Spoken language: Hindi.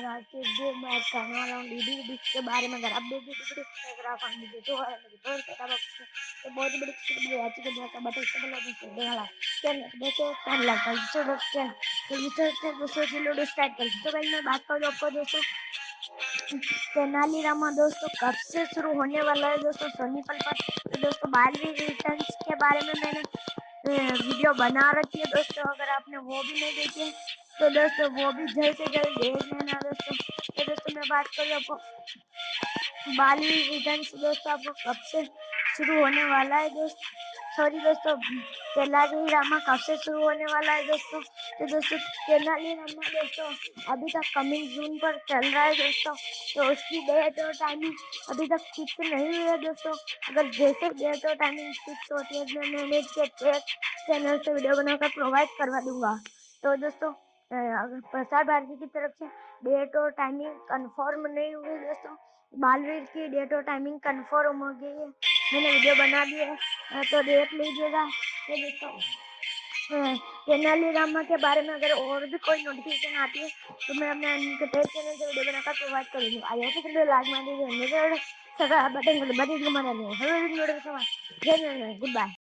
आज के वीडियो में मैं कहने वाला हूँ डीडी के बारे में। अगर आप डीडी ग्राफ वीडियो तो है तो बहुत बड़ी खबर है। आज के दिन का बता इससे पहले दोस्तों देवाला चैनल दोस्तों टाइम लगता है दोस्तों लूडो स्टार्ट कर। तो भाई मैं बात करूँ आपको दोस्तों तेनालीरामा दोस्तों कब से शुरू होने वाला है दोस्तों सोनी पर। तो दोस्तों बालवीर रिटर्न्स के बारे में मैंने वीडियो बना रखी है दोस्तों। अगर आपने वो भी नहीं देखी है तो दोस्तों वो भी जल्द से जल्द देख लेना दोस्तों। तो दोस्तों मैं बात करूँ आपको बालवीर रिटर्न्स दोस्तों आपको कब से शुरू होने वाला है दोस्तों। सॉरी दोस्तों तेनालीरामा कब से शुरू होने वाला है दोस्तों। तो दोस्तों तेनालीरामा दोस्तों अभी तक कमिंग जून पर चल रहा है दोस्तों। तो उसकी डेट और टाइमिंग अभी तक फिक्स नहीं हुई है दोस्तों। अगर जैसे डेट और टाइमिंग फिक्स होती है तो मैं नेट के चैनल से वीडियो बनाकर प्रोवाइड करवा दूंगा। तो दोस्तों प्रसार भारती की तरफ से डेट और टाइमिंग कंफर्म नहीं हुई दोस्तों। बालवीर की डेट और टाइमिंग कंफर्म हो गई है, मैंने वीडियो बना दी है तो देख लीजिएगा। तो दोस्तों तेनालीरामा के बारे में अगर और भी कोई नोटिफिकेशन आती है तो मैं अपने उनके पेज चैनल से वीडियो बनाकर प्रोवाइड करूँगी। आई होप वीडियो लाइक मार दीजिए, मेरे सब्सक्राइब बटन को दबा दीजिए। हमारे लिए गुड बाय।